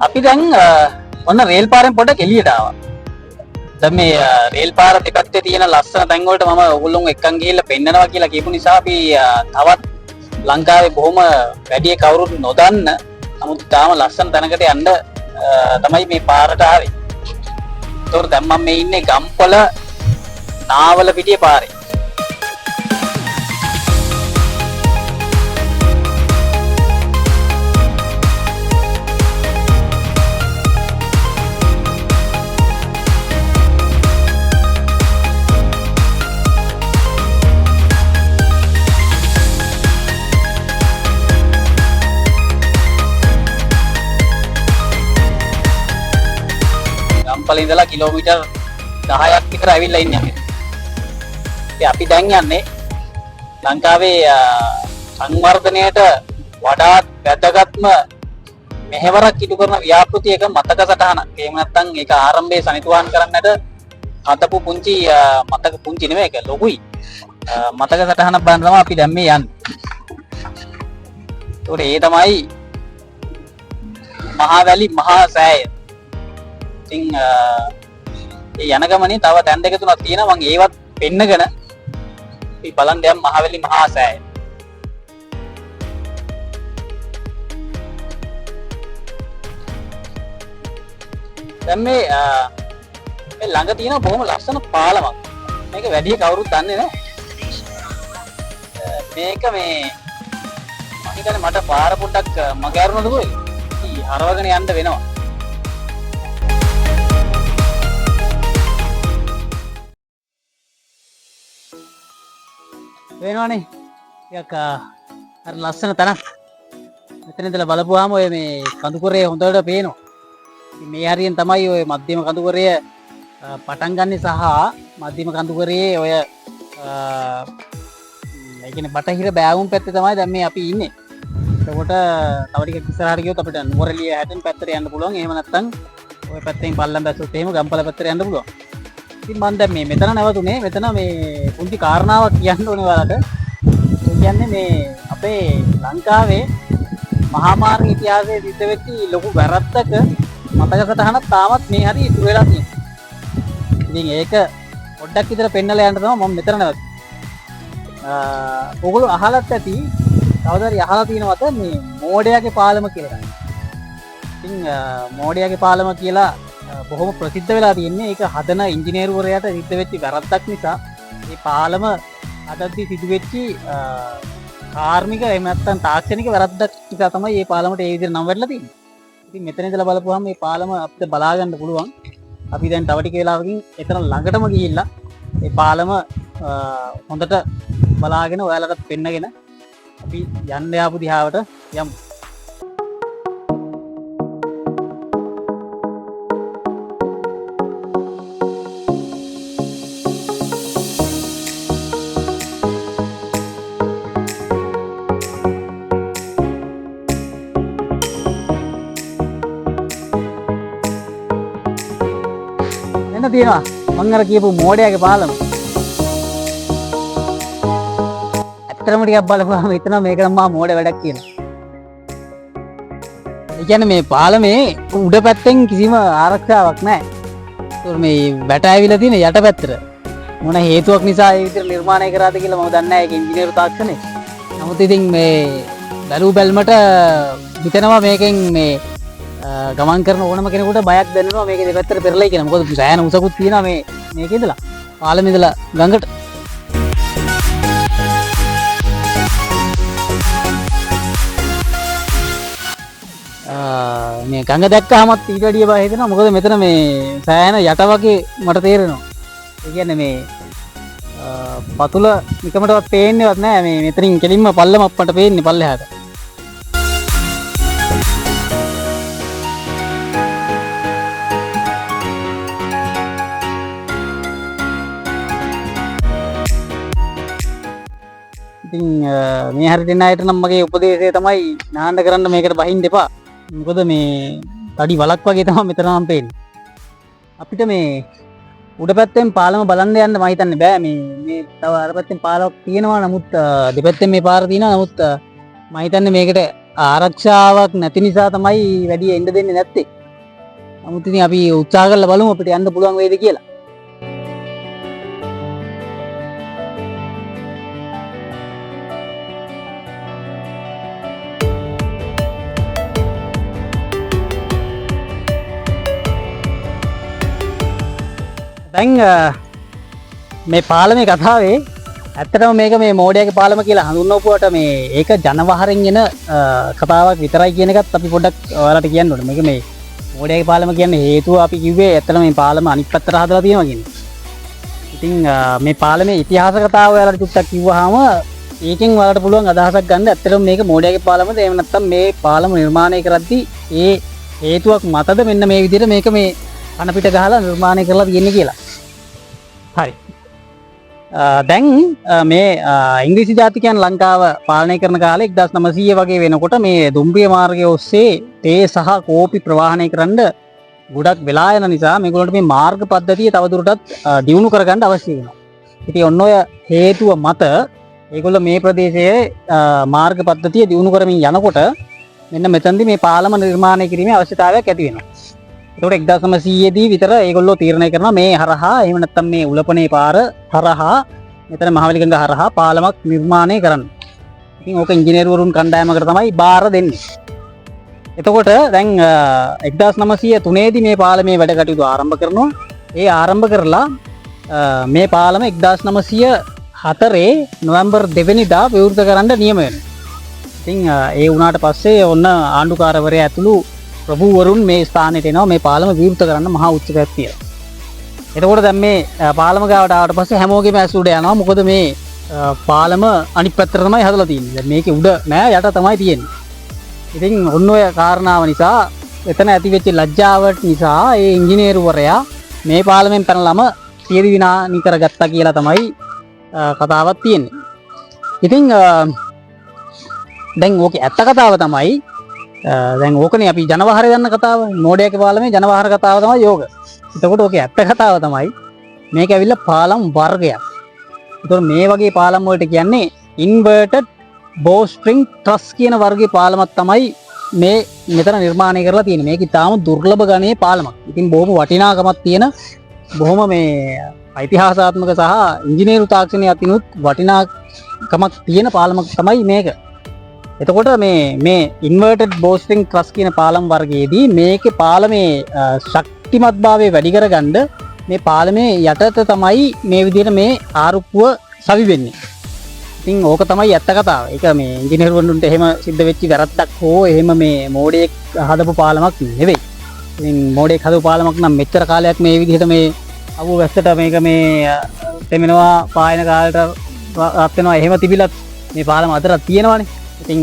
අපි දැන් ඔන්න රේල් පාරෙන් පොඩ්ඩක් එළියට ආවා. දැන් මේ රේල් පාර දෙපැත්තේ තියෙන ලස්සන තැන් වලට මම ඔයගොල්ලෝ එක්කන් ගිහිල්ලා පෙන්නනවා කියලා කියපු නිසා අපි තවත් ලංකාවේ බොහොම වැඩි කවුරුත් නොදන්න නමුත් තාම ලස්සන තැනකට යන්න තමයි මේ පාරට ආවේ. ඒතකොට දැන් මම මේ ඉන්නේ ගම්පල නාවල පිටියේ පාරේ. ගම්පල ඉඳලා කිලෝමීටර් 10ක් විතර ඇවිල්ලා ඉන්නේ අපි. ඉතින් අපි දැන් යන්නේ ලංකාවේ සංවර්ධනයට වඩාත් වැදගත්ම මෙහෙවරක් ඉටු කරන ව්‍යාපෘතියක මතක සටහනක්. එහෙම නැත්නම් ඒක ආරම්භයේ සනිටුහන් කරන්නට හදපු පුංචි මතක පුංචි නෙමෙයි ඒක ලොකුයි. මතක සටහනක් බලන්න තමයි අපි දැන් මේ යන්නේ. ඒකට ඒ තමයි මහවැලි මහා සෑය. ඉතින් ඒ යන ගමනේ තව තැන් දෙක තුනක් තියෙනවා මම ඒවත් පෙන්නගෙන අපි බලන්න යම් මහවැලි මහා සෑය. දැන් මේ ළඟ තියෙන බොහොම ලස්සන පාලමක්. මේක වැඩි කවුරුත් දන්නේ නැහැ. මේක මේ මම හිතන්නේ මට පාර පොඩ්ඩක් මගහැරුණාද කොහෙද? හරවගෙන යන්න වෙනවා. වෙනවනේ ටිකක් අර ලස්සන තැනක්. මෙතන ඉඳලා බලපුවාම ඔය මේ කඳුකරේ හොඳට පේනවා. ඉතින් මේ හරියෙන් තමයි ඔය මධ්‍යම කඳුකරය පටන් ගන්නෙ සහ මධ්‍යම කඳුකරයේ ඔය ඒ කියන්නේ බටහිර බෑවුම් පැත්තේ තමයි දැන් මේ අපි ඉන්නේ. එතකොට තව ටිකක් ඉස්සරහට ගියොත් අපිට නුවරඑළිය හැටෙන් පැත්තට යන්න පුළුවන්. එහෙම නැත්නම් ඔය පැත්තෙන් පල්ලම් බැස්සොත් එහෙම ගම්පල පැත්තට යන්න පුළුවන්. ඉතින් මම දැන් මේ මෙතන නැවතුනේ. මෙතන මේ පුංචි කාරණාවක් කියන්න ඕනේ ඔයාලට. ඒ කියන්නේ මේ අපේ ලංකාවේ මහා මාර්ග ඉතිහාසයේ සිද්ධ වෙච්ච ලොකු වැරද්දක මතක සටහනක් තාමත් මේ හරිය ඉතුරු වෙලා තියෙනවා. ඉතින් ඒක පොඩ්ඩක් විතර පෙන්නලා යන්න තමයි මම මෙතන නැවතුනේ. ඔයගොල්ලෝ අහලත් ඇති කවදාද අහලා තියෙනවද මේ මෝඩයාගේ පාලම කියලා. ඉතින් මෝඩයාගේ පාලම කියලා බොහොම ප්‍රසිද්ධ වෙලා තියෙන්නේ. ඒක හදන ඉංජිනේරුවරයාට සිද්ධ වෙච්ච වැරද්දක් නිසා මේ පාලම හදද්දී සිදුවෙච්ච කාර්මික එහෙම නැත්නම් තාක්ෂණික වැරද්දක් නිසා තමයි මේ පාලමට ඒ විදිහට නම් වැටලා තියෙන්නේ. ඉතින් මෙතන ඉඳලා බලපුවාම මේ පාලම අපිට බලා ගන්න පුළුවන්. අපි දැන් තව ටික වෙලාවකින් එතන ළඟටම ගිහිල්ලා මේ පාලම හොඳට බලාගෙන ඔයාලටත් පෙන්නගෙන අපි යන්න යාපු දිහාවට යමු. එන්න තියෙනවා මං අර කියපු මෝඩයාගේ පාලම. ඇත්තටම ටිකක් බලපුවාම හිතනවා මේක නම් මහා මෝඩ වැඩක් කියලා. ඒ කියන්නේ මේ පාලමේ උඩ පැත්තෙන් කිසිම ආරක්ෂාවක් නැහැ. ඒක මේ වැට ඇවිල්ලා තියෙන යට පැත්තට. මොන හේතුවක් නිසා ඒ විදිහට නිර්මාණය කරාද කියලා මම දන්නේ නැහැ. ඒක ඉංජිනේරු තාක්ෂණේ. නමුත් ඉතින් මේ බැලු බැලමට හිතෙනවා මේකෙන් මේ ගමන් කරන ඕනම කෙනෙකුට බයක් දැනෙනවා මේක දෙපැත්තට පෙරලයි කියලා. මොකද සෑහෙන උසකුත් තියෙනවා මේක ඉඳලා. පාලමේ ඉඳලා ගඟට. මේ ගඟ දැක්කහමත් ඊට වැඩිය බය හිතෙනවා. මොකද මෙතන මේ සෑහෙන යට වගේ මට තේරෙනවා. ඒ කියන්නේ මේ පතුල නිකමටවත් පේන්නේවත් නැහැ. මේ මෙතනින් කෙලින්ම පල්ලම අප්පට පේන්නේ පල්ලෙහාට. ඉතින් මේ හරියට එන අයට නම් මගේ උපදේශය තමයි නාන්න කරන්න මේකට බහින්න එපා. මොකද මේ තඩි වලක් වගේ තමයි මෙතන නම් පේන්නේ. අපිට මේ උඩ පැත්තෙන් පාලම බලන්න යන්න මම හිතන්නේ බෑ. මේ තව අර පැත්තෙන් පාලක් තියෙනවා. නමුත් දෙපැත්තෙන් මේ පාර තියෙනවා. නමුත් මම හිතන්නේ මේකට ආරක්ෂාවක් නැති නිසා තමයි වැඩි එන්න දෙන්නේ නැත්තේ. නමුත් ඉතින් අපි උත්සාහ කරලා බලමු අපිට යන්න පුළුවන් වේද කියලා. දැන් මේ පාලමේ කතාවේ ඇත්තටම මේක මේ මෝඩයාගේ පාලම කියලා හඳුන්වපුවට මේ ඒක ජනවහරෙන් එන කතාවක් විතරයි කියන එකත් අපි පොඩ්ඩක් ඔයාලට කියන්න ඕනේ. මේක මේ මෝඩයාගේ පාලම කියන්නේ හේතුව අපි කිව්වේ ඇත්තටම මේ පාලම අනිත් පැත්තට හදලා තියෙනවා කියන්නේ. ඉතින් මේ පාලමේ ඉතිහාස කතාව ඔයාලට චුට්ටක් කිව්වහම ඒකෙන් ඔයාලට පුළුවන් අදහසක් ගන්න ඇත්තටම මේක මෝඩයාගේ පාලමද එහෙම නැත්නම් මේ පාලම නිර්මාණය කරද්දී ඒ හේතුවක් මතද මෙන්න මේ විදිහට මේක මේ අන පිට ගහලා නිර්මාණය කරලා තියෙන්නේ කියලා. හරි. දැන් මේ ඉංග්‍රීසි ජාතිකයන් ලංකාව පාලනය කරන කාලේ 1900 වගේ වෙනකොට මේ දුම්රිය මාර්ගය ඔස්සේ තේ සහ කෝපි ප්‍රවාහනය කරන්න ගොඩක් වෙලා යන නිසා මේගොල්ලන්ට මේ මාර්ග පද්ධතිය තවදුරටත් දියුණු කරගන්න අවශ්‍ය වෙනවා. ඉතින් ඔන්න ඔය හේතුව මත ඒගොල්ලෝ මේ ප්‍රදේශයේ මාර්ග පද්ධතිය දියුණු කරමින් යනකොට මෙන්න මෙතනදී මේ පාලම නිර්මාණය කිරීමේ අවශ්‍යතාවයක් ඇති වෙනවා. ඒකට 1900 දී විතර ඒගොල්ලෝ තීරණය කරනවා මේ හරහා එහෙම නැත්නම් මේ උලපනේ පාර හරහා මෙතන මහවැලිගඟ හරහා පාලමක් නිර්මාණය කරන්න. ඉතින් ඕක ඉංජිනේරුවරුන් කණ්ඩායමකට තමයි බාර දෙන්නේ. එතකොට දැන් 1903 දී මේ පාලමේ වැඩ කටයුතු ආරම්භ කරනවා. ඒ ආරම්භ කරලා මේ පාලම 1904 නොවැම්බර් 2 වෙනිදා විවෘත කරන්න නියම වෙනවා. ඉතින් ඒ වුණාට පස්සේ ඔන්න ආණ්ඩුකාරවරයා ඇතුළු ප්‍රභූවරුන් මේ ස්ථානෙට එනවා මේ පාලම විවෘත කරන්න මහා උත්සවයක් තියලා. එතකොට දැන් මේ පාලම ගාවට ආවට පස්සේ හැමෝගෙම ඇස් උඩ යනවා. මොකද මේ පාලම අනිත් පැත්තට තමයි හදලා තියෙන්නේ. දැන් මේකේ උඩ නෑ යට තමයි තියෙන්නේ. ඉතින් ඔන්න ඔය කාරණාව නිසා එතන ඇති වෙච්ච ලැජ්ජාවට නිසා ඒ ඉංජිනේරුවරයා මේ පාලමෙන් පැනලම සියදි විනාශ කරගත්තා කියලා තමයි කතාවක් තියෙන්නේ. ඉතින් දැන් ඕකේ ඇත්ත කතාව තමයි දැන් ඕකනේ අපි ජනවහරේ දන්න කතාව. මෝඩයාගේ පාලමේ ජනවහර කතාව තමයි යෝග. එතකොට ඕකේ ඇත්ත කතාව තමයි මේක ඇවිල්ලා පාලම් වර්ගයක්. ඒතකොට මේ වගේ පාලම් වලට කියන්නේ inverted bowstring truss කියන වර්ගයේ පාලමක් තමයි මේ මෙතන නිර්මාණය කරලා තියෙන්නේ. මේක ඉතාම දුර්ලභ ගණයේ පාලමක්. ඉතින් බොහොම වටිනාකමක් තියෙන බොහොම මේ ඓතිහාසිකාත්මක සහ ඉංජිනේරු තාක්ෂණයේ අතිනුත් වටිනාකමක් තියෙන පාලමක් තමයි මේක. එතකොට මේ ඉන්වර්ටඩ් බෝස්ට්‍රිං ට්‍රස් කියන පාලම් වර්ගයේදී මේකේ පාලමේ ශක්තිමත්භාවය වැඩි කරගන්න මේ පාලමේ යටත තමයි මේ විදිහට මේ ආරුක්කුව සවි වෙන්නේ. ඉතින් ඕක තමයි ඇත්ත කතාව. ඒක මේ ඉංජිනේරුවන්ට එහෙම සිද්ධ වෙච්ච වැරද්දක් හෝ එහෙම මේ මෝඩයෙක් හදපු පාලමක් නෙවෙයි. ඉතින් මෝඩයෙක් හදපු පාලමක් නම් මෙච්චර කාලයක් මේ විදිහට මේ අවුව වැස්සට මේක මේ තෙමෙනවා පායන කාලයට රත් වෙනවා එහෙම තිබිලත් මේ පාලම අතරක් තියෙනවානේ. ඉතින්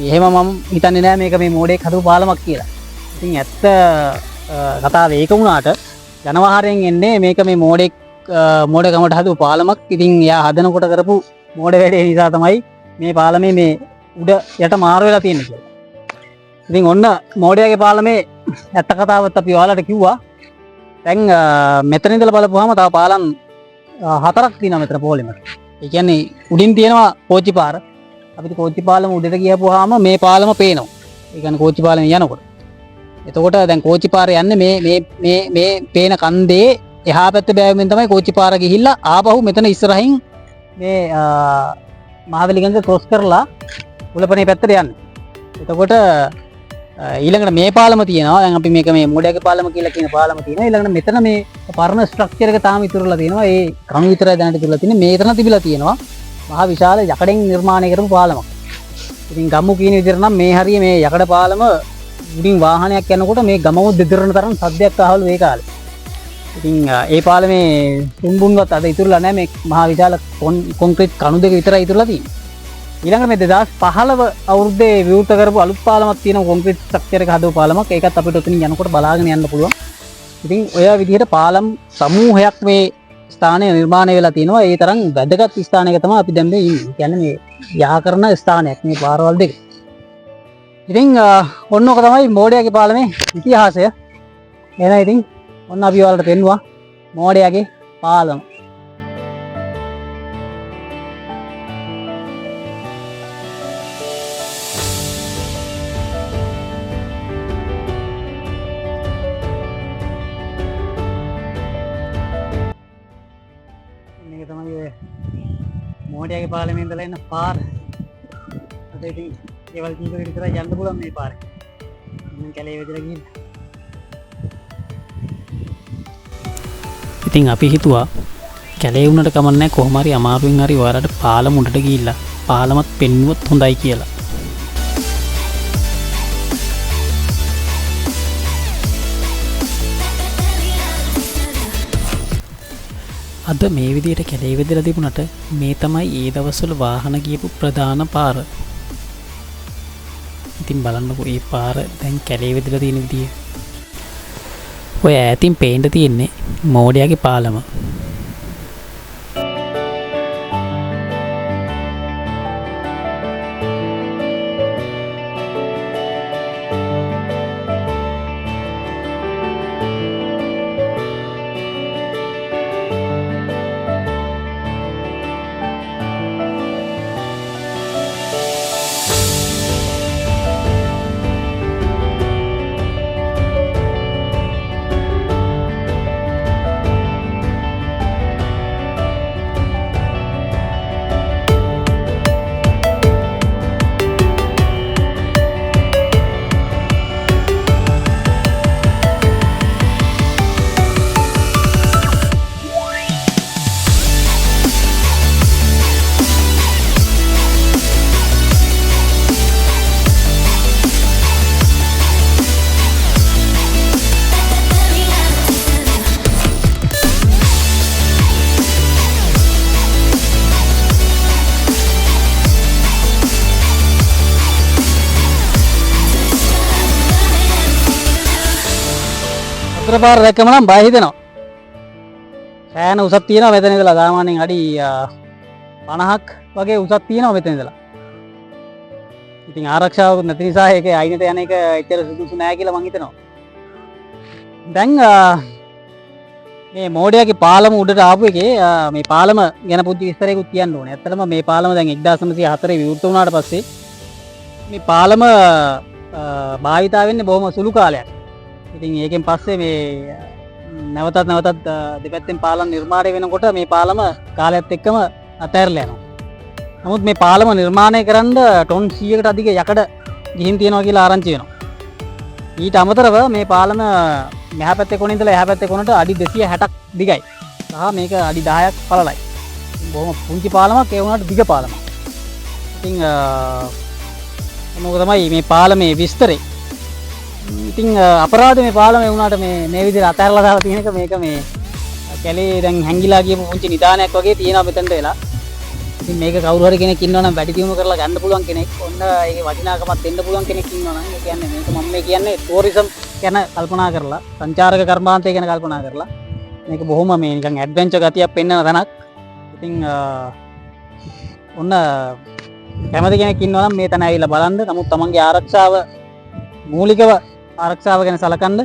එහෙම මම හිතන්නේ නෑ මේක මේ මෝඩයෙක් හදපු පාලමක් කියලා. ඉතින් ඇත්ත කතාව ඒක වුණාට ජනවහරෙන් එන්නේ මේක මේ මෝඩකමට හදපු පාලමක්. ඉතින් එයා හදනකොට කරපු මෝඩ වැඩේ නිසා තමයි මේ පාලමේ මේ උඩ යට මාරු වෙලා තියෙන්නේ කියලා. ඉතින් ඔන්න මෝඩයාගේ පාලමේ ඇත්ත කතාවත් අපි ඔයාලට කිව්වා. දැන් මෙතන ඉඳලා බලපුවාම තව පාලම් 4ක් තියෙනවා මෙතන පොළෙමට. ඒ කියන්නේ උඩින් තියෙනවා කෝච්චි පාර. අපිට කෝච්චි පාලම උඩට ගියපුවාම මේ පාලම පේනවා. ඒ කියන්නේ කෝච්චි පාලම යනකොට. එතකොට දැන් කෝච්චි පාර යන්නේ මේ පේන කන්දේ එහා පැත්ත බෑවෙමින් තමයි කෝච්චි පාර ගිහිල්ලා ආපහු මෙතන ඉස්සරහින් මේ මහවැලිගඟ ක්‍රොස් කරලා උලපනේ පැත්තට යන්නේ. එතකොට ඊළඟට මේ පාලම තියෙනවා. දැන් අපි මේක මේ මෝඩයාගේ පාලම කියලා කියන පාලම තියෙනවා. ඊළඟට මෙතන මේ පරණ ස්ට්‍රක්චර් එක තාම ඉතුරුලා තියෙනවා. ඒ කණු විතරයි දැනට ඉතුරුලා තියෙන්නේ. මේතන තිබිලා තියෙනවා මහා විශාල යකඩෙන් නිර්මාණය කරපු පාලමක්. ඉතින් ගම්මු කියන විදිහට නම් මේ හරිය මේ යකඩ පාලම උඩින් වාහනයක් යනකොට මේ ගමව දෙදරන තරම් සද්දයක් ආවලු ඒ කාලේ. ඉතින් ඒ පාලමේ තුන්බුන්වත් අද ඉතුරුලා නැහැ. මේ මහා විශාල කොන්ක්‍රීට් කණු දෙක විතරයි ඉතුරුලා තියෙන්නේ. ඊළඟට මේ 2015 අවුරුද්දේ විවෘත කරපු අලුත් පාලමක් තියෙනවා කොන්ක්‍රීට් ස්ට්‍රක්චර් එක හදපු පාලමක්. ඒකත් අපිට උතනින් යනකොට බලාගෙන යන්න පුළුවන්. ඉතින් ඔය විදිහට පාලම් සමූහයක් මේ ස්ථානය නිර්මාණය වෙලා තියෙනවා. ඒ තරම් වැදගත් ස්ථානයක තමයි අපි දැන් මේ ඉන්නේ. කියන්නේ මේ යා කරන ස්ථානයක් මේ පාරවල් දෙක. ඉතින් ඔන්න ඔක තමයි මෝඩයාගේ පාලමේ ඉතිහාසය. එහෙනම් ඉතින් ඔන්න අපි ඔයාලට පෙන්නුවා මෝඩයාගේ පාලම. මේක තමයි ඔය මෝඩයාගේ පාලමේ ඉඳලා එන පාර. අද ඉතින් ඒවල් කීපෙකට විතරයි යන්න පුළුවන් මේ පාරේ. මම කැලේ වෙදලා ගිහින්. ඉතින් අපි හිතුවා කැලේ වුණට කමක් නැහැ කොහොම හරි අමාරුවෙන් හරි ඔයාලට පාලම උඩට ගිහිල්ලා පාලමත් පෙන්නුවොත් හොඳයි කියලා. අද මේ විදියට කැලේ වෙදලා තිබුණට මේ තමයි ඒ දවස්වල වාහන ගියපු ප්‍රධාන පාර. ඉතින් බලන්නකෝ මේ පාර දැන් කැලේ වෙදලා තියෙන විදිය. ඔය ඈතින් පේන්න තියෙන්නේ මෝඩයාගේ පාලම. අතර පාර දැක්කම නම් බය හිතෙනවා. සෑහෙන උසක් තියෙනවා මෙතන ඉඳලා. සාමාන්‍යයෙන් අඩි 50ක් වගේ උසක් තියෙනවා මෙතන ඉඳලා. ඉතින් ආරක්ෂාවක් නැති නිසා ඒකේ අයිනට යන එක එච්චර සුදුසු නෑ කියලා මං හිතනවා. දැන් මේ මෝඩයාගේ පාලම උඩට ආපු එකේ මේ පාලම ගැන පුංචි විස්තරයකුත් කියන්න ඕනේ. ඇත්තටම මේ පාලම දැන් 1904 විවෘත වුණාට පස්සේ මේ පාලම භාවිතා වෙන්නේ බොහොම සුළු කාලයක්. ඉතින් ඒකෙන් පස්සේ මේ නැවතත් දෙපැත්තෙන් පාලම් නිර්මාණය වෙනකොට මේ පාලම කාලයත් එක්කම අතහැරලා යනවා. නමුත් මේ පාලම නිර්මාණය කරන්න ටොන් 100කට අධික යකඩ ගිහින් තියෙනවා කියලා ආරංචි වෙනවා. ඊට අමතරව මේ පාලම මෙහා පැත්තේ කොන ඉඳලා එහා පැත්තේ කොනට අඩි 260ක් දිගයි. සහ මේක අඩි 10ක් පළලයි. බොහොම පුංචි පාලමක් ඒ වුණාට දිග පාලමක්. ඉතින් මොකද තමයි මේ පාලමේ විස්තරේ. ඉතින් අපරාධ මේ පාලමේ වුණාට මේ විදිහට අතහැරලා දාලා තියෙන එක මේක මේ කැලේ දැන් හැංගිලා ගියපු පුංචි නිදානයක් වගේ තියෙනවා මෙතනට වෙලා. ඉතින් මේක කවුරු හරි කෙනෙක් ඉන්නවා නම් වැඩි දියුණු කරලා ගන්න පුළුවන් කෙනෙක්, ඔන්න ඒකේ වටිනාකමක් දෙන්න පුළුවන් කෙනෙක් ඉන්නවා නම් ඒ කියන්නේ මේක මම මේ කියන්නේ ටූරිසම් ගැන කල්පනා කරලා, සංචාරක කර්මාන්තය ගැන කල්පනා කරලා මේක බොහොම මේ නිකන් ඇඩ්වෙන්චර් ගතියක් පෙන්වන තැනක්. ඉතින් ඔන්න කැමති කෙනෙක් ඉන්නවා නම් මේ තැන ඇවිල්ලා බලන්න. නමුත් තමන්ගේ ආරක්ෂාව මූලිකව ආරක්ෂාව ගැන සලකන්න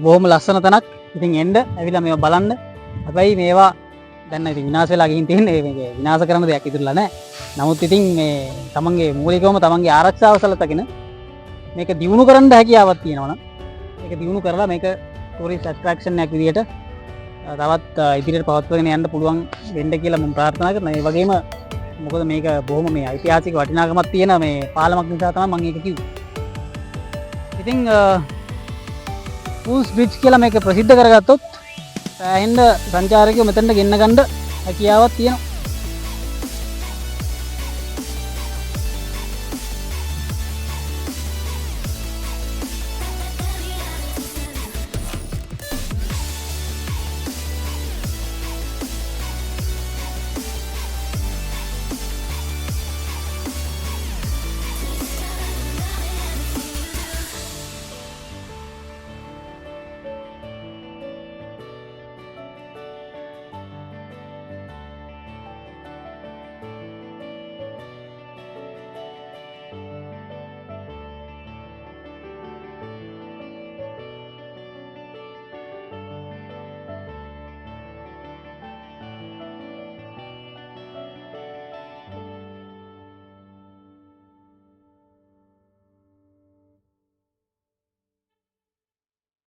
බොහොම ලස්සන තැනක්. ඉතින් එන්න ඇවිල්ලා මේවා බලන්න. හැබැයි මේවා දැන් ඉතින් විනාශ වෙලා ගිහින් තියෙන්නේ. මේක විනාශ කරන දෙයක් ඉතුරුලා නැහැ. නමුත් ඉතින් මේ තමන්ගේ මූලිකවම තමන්ගේ ආරක්ෂාව සලකගෙන මේක දියුණු කරන්න හැකියාවක් තියෙනවා නම් මේක දියුණු කරලා මේක ටූරිස්ට් ඇට්‍රැක්ෂන් එකක් විදියට තවත් ඉදිරියට පවත්වාගෙන යන්න පුළුවන් වෙන්න කියලා මම ප්‍රාර්ථනා කරනවා. ඒ වගේම මොකද මේක බොහොම මේ ඓතිහාසික වටිනාකමක් තියෙන මේ පාලමක් නිසා තමයි මම ඒක කිව්වේ. ඉතින් ෆූල්ස් බ්‍රිජ් කියලා මේක ප්‍රසිද්ධ කරගත්තොත් සෑහෙන සංචාරකයෝ මෙතනට ගෙන්න ගන්න හැකියාවක් තියෙනවා.